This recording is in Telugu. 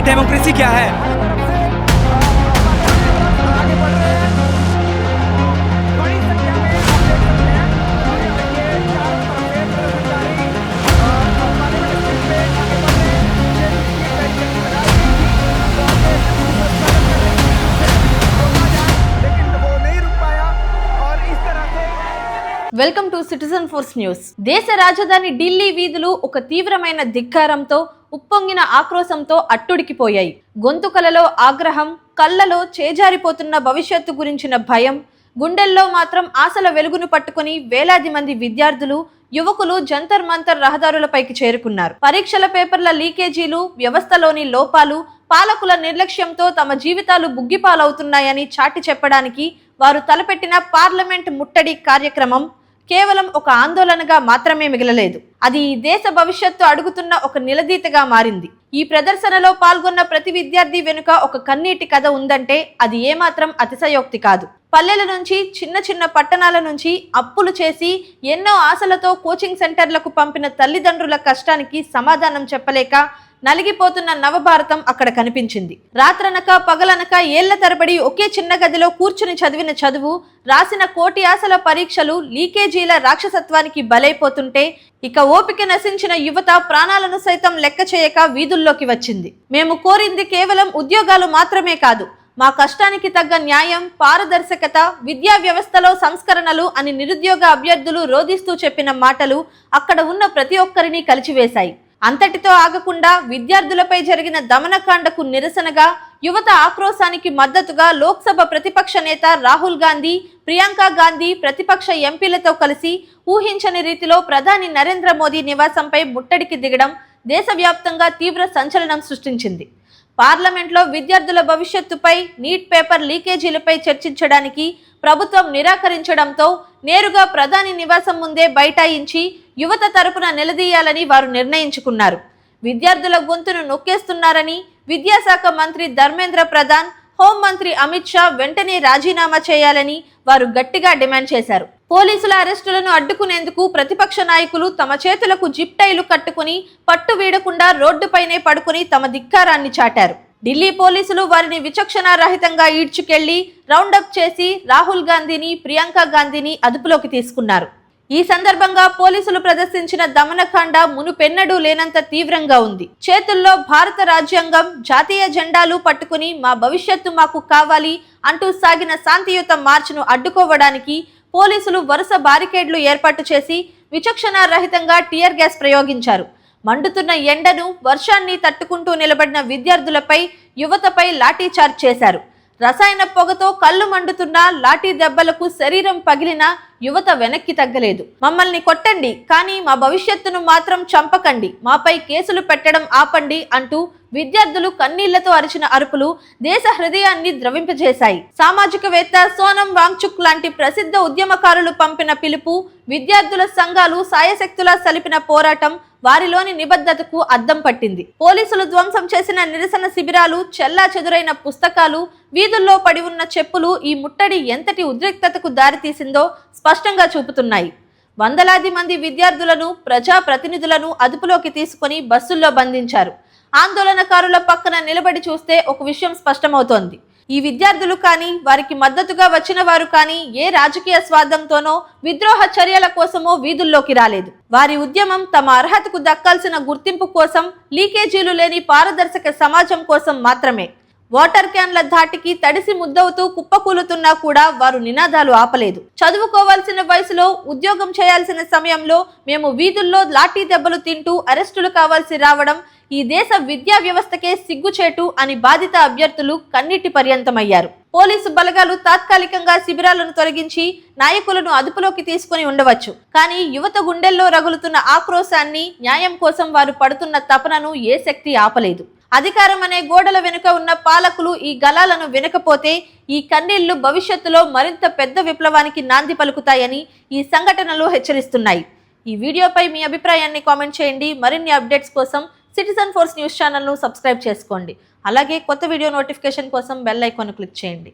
डेमोक्रेसी क्या है। Welcome to citizen force news. దేశ రాజధాని ఢిల్లీ వీధులు ఒక తీవ్రమైన ధిక్కారంతో ఉప్పొంగిన ఆక్రోశంతో అట్టుడికిపోయాయి. గొంతుకలలో ఆగ్రహం, కళ్ళలో చేజారిపోతున్న భవిష్యత్తు గురించిన భయం, గుండెల్లో మాత్రం ఆశల వెలుగును పట్టుకుని వేలాది మంది విద్యార్థులు, యువకులు జంతర్ మంతర్ రహదారులపైకి చేరుకున్నారు. పరీక్షల పేపర్ల లీకేజీలు, వ్యవస్థలోని లోపాలు, పాలకుల నిర్లక్ష్యంతో తమ జీవితాలు బుగ్గిపాలవుతున్నాయని చాటి చెప్పడానికి వారు తలపెట్టిన పార్లమెంట్ ముట్టడి కార్యక్రమం కేవలం ఒక ఆందోళనగా మాత్రమే మిగలలేదు. అది ఈ దేశ భవిష్యత్తు అడుగుతున్న ఒక నిలదీతగా మారింది. ఈ ప్రదర్శనలో పాల్గొన్న ప్రతి విద్యార్థి వెనుక ఒక కన్నీటి కథ ఉందంటే అది ఏమాత్రం అతిశయోక్తి కాదు. పల్లెల నుంచి, చిన్న చిన్న పట్టణాల నుంచి అప్పులు చేసి ఎన్నో ఆశలతో కోచింగ్ సెంటర్లకు పంపిన తల్లిదండ్రుల కష్టానికి సమాధానం చెప్పలేక నలిగిపోతున్న నవభారతం అక్కడ కనిపించింది. రాత్రనక పగలనక ఏళ్ల తరబడి ఒకే చిన్న గదిలో కూర్చుని చదివిన చదువు, రాసిన కోటి ఆశల పరీక్షలు లీకేజీల రాక్షసత్వానికి బలైపోతుంటే ఇక ఓపిక నశించిన యువత ప్రాణాలను సైతం లెక్క చేయక వీధుల్లోకి వచ్చింది. మేము కోరింది కేవలం ఉద్యోగాలు మాత్రమే కాదు, మా కష్టానికి తగ్గ న్యాయం, పారదర్శకత, విద్యా వ్యవస్థలో సంస్కరణలు అని నిరుద్యోగ అభ్యర్థులు రోధిస్తూ చెప్పిన మాటలు అక్కడ ఉన్న ప్రతి ఒక్కరిని కలిచివేశాయి. అంతటితో ఆగకుండా విద్యార్థులపై జరిగిన దమనకాండకు నిరసనగా, యువత ఆక్రోశానికి మద్దతుగా లోక్సభ ప్రతిపక్ష నేత రాహుల్ గాంధీ, ప్రియాంక గాంధీ ప్రతిపక్ష ఎంపీలతో కలిసి ఊహించని రీతిలో ప్రధాని నరేంద్ర మోదీ నివాసంపై ముట్టడికి దిగడం దేశవ్యాప్తంగా తీవ్ర సంచలనం సృష్టించింది. పార్లమెంట్లో విద్యార్థుల భవిష్యత్తుపై, నీట్ పేపర్ లీకేజీలపై చర్చించడానికి ప్రభుత్వం నిరాకరించడంతో నేరుగా ప్రధాని నివాసం ముందే బైఠాయించి యువత తరపున నిలదీయాలని వారు నిర్ణయించుకున్నారు. విద్యార్థుల గొంతును నొక్కేస్తున్నారని విద్యాశాఖ మంత్రి ధర్మేంద్ర ప్రధాన్, హోంమంత్రి అమిత్ షా వెంటనే రాజీనామా చేయాలని వారు గట్టిగా డిమాండ్ చేశారు. పోలీసుల అరెస్టులను అడ్డుకునేందుకు ప్రతిపక్ష నాయకులు తమ చేతులకు జిప్ టైలు కట్టుకుని పట్టు వీడకుండా రోడ్డుపైనే పడుకుని తమ ధిక్కారాన్ని చాటారు. ఢిల్లీ పోలీసులు వారిని విచక్షణారహితంగా ఈడ్చుకెళ్లి రౌండప్ చేసి రాహుల్ గాంధీని, ప్రియాంక గాంధీని అదుపులోకి తీసుకున్నారు. ఈ సందర్భంగా పోలీసులు ప్రదర్శించిన దమనకాండ మునుపెన్నడూ లేనంత తీవ్రంగా ఉంది. చేతుల్లో భారత రాజ్యాంగం, జాతీయ జెండాలు పట్టుకుని మా భవిష్యత్తు మాకు కావాలి అంటూ సాగిన శాంతియుత మార్చును అడ్డుకోవడానికి పోలీసులు వరుస బారికేడ్లు ఏర్పాటు చేసి విచక్షణారహితంగా టియర్ గ్యాస్ ప్రయోగించారు. మండుతున్న ఎండను, వర్షాన్ని తట్టుకుంటూ నిలబడిన విద్యార్థులపై, యువతపై లాఠీ చార్జ్ చేశారు. రసాయన పొగతో కళ్ళు మండుతున్న లాఠీ దెబ్బలకు శరీరం పగిలిన యువత వెనక్కి తగ్గలేదు. మమ్మల్ని కొట్టండి, కానీ మా భవిష్యత్తును మాత్రం చంపకండి, మాపై కేసులు పెట్టడం ఆపండి అంటూ విద్యార్థులు కన్నీళ్లతో అరిచిన అరుపులు దేశ హృదయాన్ని ద్రవింపజేశాయి. సామాజికవేత్త సోనం వాంగ్చుక్ లాంటి ప్రసిద్ధ ఉద్యమకారులు పంపిన పిలుపు, విద్యార్థుల సంఘాలు సాయశక్తులా సలిపిన పోరాటం వారిలోని నిబద్ధతకు అద్దం పట్టింది. పోలీసులు ధ్వంసం చేసిన నిరసన శిబిరాలు, చెల్లా చెదురైన పుస్తకాలు, వీధుల్లో పడి ఉన్న చెప్పులు ఈ ముట్టడి ఎంతటి ఉద్రిక్తతకు దారితీసిందో స్పష్టంగా చూపుతున్నాయి. వందలాది మంది విద్యార్థులను, ప్రజా ప్రతినిధులను అదుపులోకి తీసుకుని బస్సుల్లో బంధించారు. ఆందోళనకారుల పక్కన నిలబడి చూస్తే ఒక విషయం స్పష్టమవుతోంది. ఈ విద్యార్థులు కానీ, వారికి మద్దతుగా వచ్చిన వారు కానీ ఏ రాజకీయ స్వార్థంతోనో, విద్రోహ చర్యల కోసమో వీధుల్లోకి రాలేదు. వారి ఉద్యమం తమ అర్హతకు దక్కాల్సిన గుర్తింపు కోసం, లీకేజీలు లేని పారదర్శక సమాజం కోసం మాత్రమే. వాటర్ క్యాన్ల ధాటికి తడిసి ముద్దవుతూ కుప్పకూలుతున్నా కూడా వారు నినాదాలు ఆపలేదు. చదువుకోవాల్సిన వయసులో, ఉద్యోగం చేయాల్సిన సమయంలో మేము వీధుల్లో లాఠీ దెబ్బలు తింటూ అరెస్టులు కావాల్సి రావడం ఈ దేశ విద్యా వ్యవస్థకే సిగ్గుచేటు అని బాధిత అభ్యర్థులు కన్నీటి పర్యంతమయ్యారు. పోలీసు బలగాలు తాత్కాలికంగా శిబిరాలను తొలగించి నాయకులను అదుపులోకి తీసుకుని ఉండవచ్చు, కానీ యువత గుండెల్లో రగులుతున్న ఆక్రోశాన్ని, న్యాయం కోసం వారు పడుతున్న తపనను ఏ శక్తి ఆపలేదు. అధికారం అనే గోడల వెనుక ఉన్న పాలకులు ఈ గలాలను వినకపోతే ఈ కన్నీళ్లు భవిష్యత్తులో మరింత పెద్ద విప్లవానికి నాంది పలుకుతాయని ఈ సంఘటనలు హెచ్చరిస్తున్నాయి. ఈ వీడియోపై మీ అభిప్రాయాన్ని కామెంట్ చేయండి. మరిన్ని అప్డేట్స్ కోసం సిటిజన్ ఫోర్స్ న్యూస్ ఛానల్ను సబ్స్క్రైబ్ చేసుకోండి. అలాగే కొత్త వీడియో నోటిఫికేషన్ కోసం బెల్ ఐకాన్ క్లిక్ చేయండి.